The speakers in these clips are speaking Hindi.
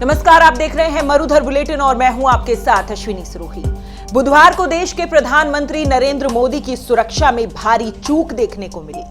नमस्कार, आप देख रहे हैं मरुधर बुलेटिन और मैं हूं आपके साथ अश्विनी सरोही। बुधवार को देश के प्रधानमंत्री नरेंद्र मोदी की सुरक्षा में भारी चूक देखने को मिली।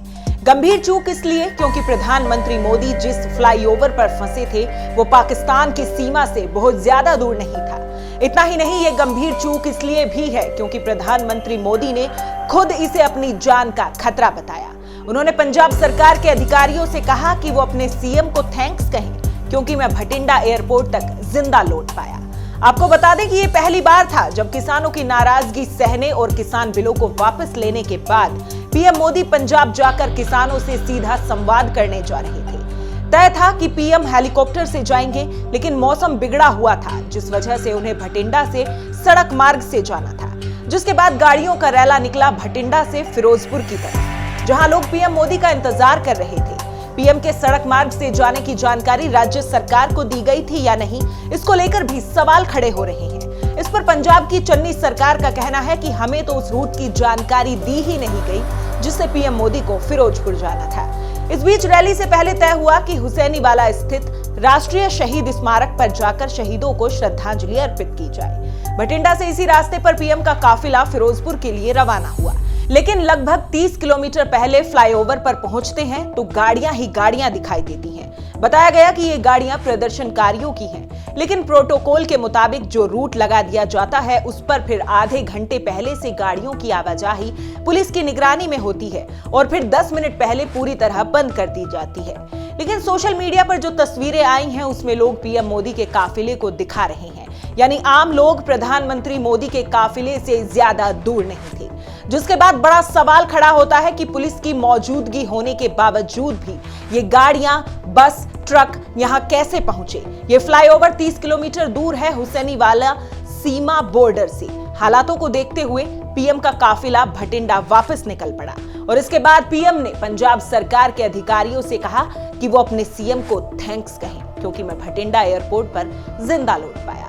गंभीर चूक इसलिए क्योंकि प्रधानमंत्री मोदी जिस फ्लाईओवर पर फंसे थे वो पाकिस्तान की सीमा से बहुत ज्यादा दूर नहीं था। इतना ही नहीं, ये गंभीर चूक इसलिए भी है क्योंकि प्रधानमंत्री मोदी ने खुद इसे अपनी जान का खतरा बताया। उन्होंने पंजाब सरकार के अधिकारियों से कहा कि वो अपने सीएम को थैंक्स कहें क्योंकि मैं भटिंडा एयरपोर्ट तक जिंदा लौट पाया। आपको बता दें कि ये पहली बार था जब किसानों की नाराजगी सहने और किसान बिलों को वापस लेने के बाद पीएम मोदी पंजाब जाकर किसानों से सीधा संवाद करने जा रहे थे। तय था कि पीएम हेलीकॉप्टर से जाएंगे, लेकिन मौसम बिगड़ा हुआ था जिस वजह से उन्हें भटिंडा से सड़क मार्ग से जाना था, जिसके बाद गाड़ियों का रैला निकला भटिंडा से फिरोजपुर की तरफ, जहां लोग पीएम मोदी का इंतजार कर रहे थे। पीएम के सड़क मार्ग से जाने की जानकारी राज्य सरकार को दी गई थी या नहीं, इसको लेकर भी सवाल खड़े हो रहे हैं। इस पर पंजाब की चन्नी सरकार का कहना है कि हमें तो उस रूट की जानकारी दी ही नहीं गई जिससे पीएम मोदी को फिरोजपुर जाना था। इस बीच रैली से पहले तय हुआ कि हुसैनीवाला स्थित राष्ट्रीय शहीद स्मारक पर जाकर शहीदों को श्रद्धांजलि अर्पित की जाए। भटिंडा से इसी रास्ते पर पीएम का काफिला फिरोजपुर के लिए रवाना हुआ, लेकिन लगभग 30 किलोमीटर पहले फ्लाईओवर पर पहुंचते हैं तो गाड़ियां ही गाड़ियां दिखाई देती हैं। बताया गया कि ये गाड़ियां प्रदर्शनकारियों की हैं, लेकिन प्रोटोकॉल के मुताबिक जो रूट लगा दिया जाता है उस पर फिर आधे घंटे पहले से गाड़ियों की आवाजाही पुलिस की निगरानी में होती है और फिर 10 मिनट पहले पूरी तरह बंद कर दी जाती है। लेकिन सोशल मीडिया पर जो तस्वीरें आई हैं उसमें लोग पीएम मोदी के काफिले को दिखा रहे हैं, यानी आम लोग प्रधानमंत्री मोदी के काफिले से ज्यादा दूर नहीं थे। जिसके बाद बड़ा सवाल खड़ा होता है कि पुलिस की मौजूदगी होने के बावजूद भी ये गाड़ियां, बस, ट्रक यहां कैसे पहुंचे। ये फ्लाईओवर 30 किलोमीटर दूर है हुसैनीवाला सीमा बॉर्डर से। हालातों को देखते हुए पीएम का काफिला भटिंडा वापस निकल पड़ा और इसके बाद पीएम ने पंजाब सरकार के अधिकारियों से कहा कि वो अपने सीएम को थैंक्स कहें क्योंकि मैं भटिंडा एयरपोर्ट पर जिंदा लौट पाया।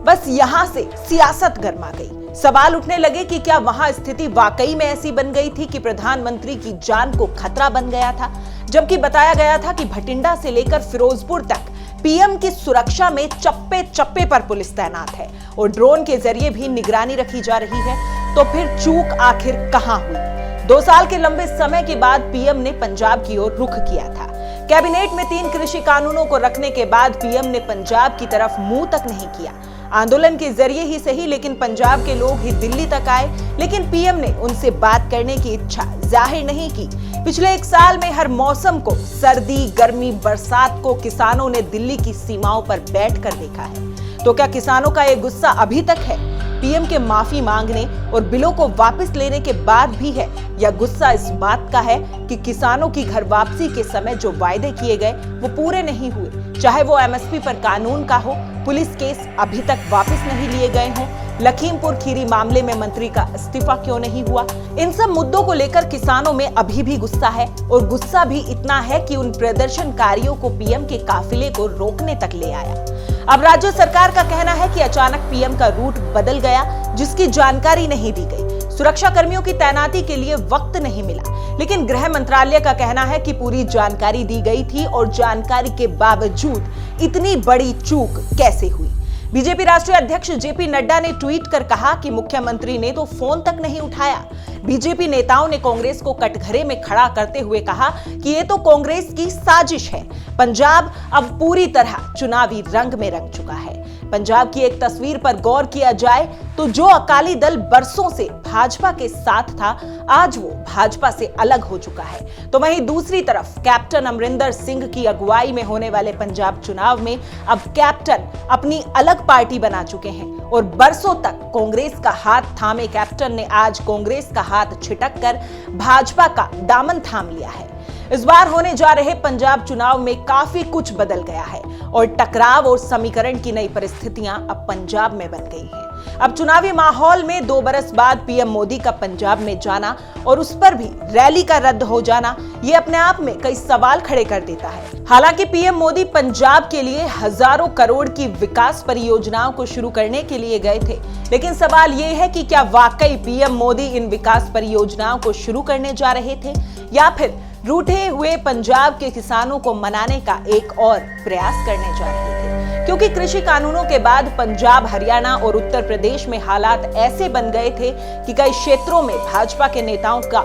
बस यहां से सियासत गर्मा गई। सवाल उठने लगे कि क्या वहां स्थिति वाकई में ऐसी बन गई थी कि प्रधानमंत्री की जान को खतरा बन गया था, जबकि बताया गया था कि भटिंडा से लेकर फिरोजपुर तक पीएम की सुरक्षा में चप्पे चप्पे पर पुलिस तैनात है और ड्रोन के जरिए भी निगरानी रखी जा रही है। तो फिर चूक आखिर कहां हुई? 2 साल के लंबे समय के बाद पीएम ने पंजाब की ओर रुख किया था। कैबिनेट में 3 कृषि कानूनों को रखने के बाद पीएम ने पंजाब की तरफ मुंह तक नहीं किया। आंदोलन के जरिए ही सही, लेकिन पंजाब के लोग ही दिल्ली तक आए, लेकिन पीएम ने उनसे बात करने की इच्छा जाहिर नहीं की। पिछले 1 साल में हर मौसम को, सर्दी, गर्मी, बरसात को किसानों ने दिल्ली की सीमाओं पर बैठकर देखा है। तो क्या किसानों का ये गुस्सा अभी तक है? पीएम के माफी मांगने और बिलों को वापस लेने के बाद भी है, या गुस्सा इस बात का है कि किसानों की घर वापसी के समय जो वायदे किए गए वो पूरे नहीं हुए, चाहे वो एमएसपी पर कानून का हो, पुलिस केस अभी तक वापस नहीं लिए गए हों, लखीमपुर खीरी मामले में मंत्री का इस्तीफा क्यों नहीं हुआ। इन सब मुद्दों को लेकर किसानों में अभी भी गुस्सा है और गुस्सा भी इतना है कि उन प्रदर्शनकारियों को पीएम के काफिले को रोकने तक ले आया। अब राज्य सरकार का कहना है कि अचानक पीएम का रूट बदल गया जिसकी जानकारी नहीं दी गई। सुरक्षा कर्मियों की तैनाती के लिए वक्त नहीं मिला, लेकिन गृह मंत्रालय का कहना है कि पूरी जानकारी दी गई थी और जानकारी के बावजूद इतनी बड़ी चूक कैसे हुई। बीजेपी राष्ट्रीय अध्यक्ष जेपी नड्डा ने ट्वीट कर कहा कि मुख्यमंत्री ने तो फोन तक नहीं उठाया। बीजेपी नेताओं ने कांग्रेस को कटघरे में खड़ा करते हुए कहा कि ये तो कांग्रेस की साजिश है। पंजाब अब पूरी तरह चुनावी रंग में रंग चुका है। पंजाब की एक तस्वीर पर गौर किया जाए तो जो अकाली दल बरसों से भाजपा के साथ था, आज वो भाजपा से अलग हो चुका है। तो वहीं दूसरी तरफ कैप्टन अमरिंदर सिंह की अगुवाई में होने वाले पंजाब चुनाव में अब कैप्टन अपनी अलग पार्टी बना चुके हैं और बरसों तक कांग्रेस का हाथ थामे कैप्टन ने आज कांग्रेस का हाथ छिटक कर भाजपा का दामन थाम लिया है। इस बार होने जा रहे पंजाब चुनाव में काफी कुछ बदल गया है और टकराव और समीकरण की नई परिस्थितियां अब पंजाब में बन गई हैं। अब चुनावी माहौल में 2 बरस बाद पीएम मोदी का पंजाब में जाना और उस पर भी रैली का रद्द हो जाना, ये अपने आप में कई सवाल खड़े कर देता है। हालांकि पीएम मोदी पंजाब के लिए हजारों करोड़ की विकास परियोजनाओं को शुरू करने के लिए गए थे, लेकिन सवाल ये है कि क्या वाकई पीएम मोदी इन विकास परियोजनाओं को शुरू करने जा रहे थे या फिर रूठे हुए पंजाब के किसानों को मनाने का एक और प्रयास करने जा रहे थे। क्योंकि कृषि कानूनों के बाद पंजाब, हरियाणा और उत्तर प्रदेश में हालात ऐसे बन गए थे कि कई क्षेत्रों में भाजपा के नेताओं का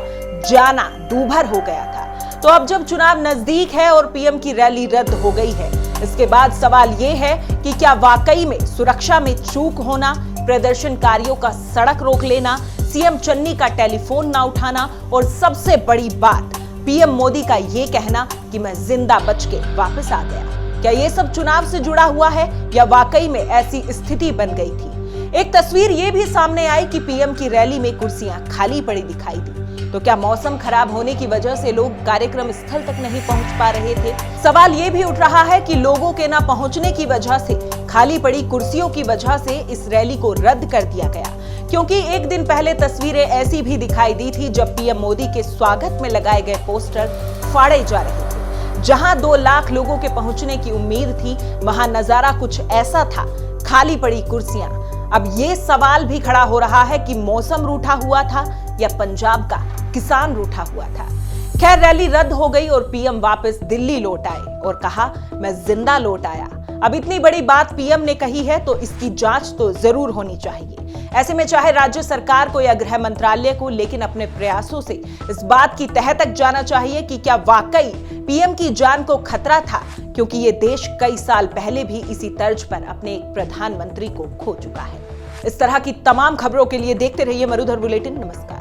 जाना दूभर हो गया था। तो अब जब चुनाव नजदीक है और पीएम की रैली रद्द हो गई है, इसके बाद सवाल ये है कि क्या वाकई में सुरक्षा में चूक होना, प्रदर्शनकारियों का सड़क रोक लेना, सीएम चन्नी का टेलीफोन ना उठाना और सबसे बड़ी बात पीएम मोदी का ये कहना कि मैं जिंदा बच के वापस आ गया, क्या ये सब चुनाव से जुड़ा हुआ है या वाकई में ऐसी स्थिति बन गई थी? एक तस्वीर ये भी सामने आई कि पीएम की रैली में कुर्सियां खाली पड़ी दिखाई दी। तो क्या मौसम खराब होने की वजह से लोग कार्यक्रम स्थल तक नहीं पहुंच पा रहे थे? सवाल ये भी उठ रहा है कि लोगों के ना पहुंचने की वजह से, खाली पड़ी कुर्सियों की वजह से इस रैली को रद्द कर दिया गया, क्योंकि एक दिन पहले तस्वीरें ऐसी भी दिखाई दी थी जब पीएम मोदी के स्वागत में लगाए गए पोस्टर फाड़े जा रहे थे। जहां 2 लाख लोगों के पहुंचने की उम्मीद थी, वहां नजारा कुछ ऐसा था, खाली पड़ी कुर्सियां। अब ये सवाल भी खड़ा हो रहा है कि मौसम रूठा हुआ था या पंजाब का किसान रूठा हुआ था। खैर, रैली रद्द हो गई और पीएम वापस दिल्ली लौट आए और कहा मैं जिंदा लौट आया। अब इतनी बड़ी बात पीएम ने कही है तो इसकी जांच तो जरूर होनी चाहिए। ऐसे में चाहे राज्य सरकार को या गृह मंत्रालय को, लेकिन अपने प्रयासों से इस बात की तह तक जाना चाहिए कि क्या वाकई पीएम की जान को खतरा था, क्योंकि ये देश कई साल पहले भी इसी तर्ज पर अपने एक प्रधानमंत्री को खो चुका है। इस तरह की तमाम खबरों के लिए देखते रहिए मरुधर बुलेटिन। नमस्कार।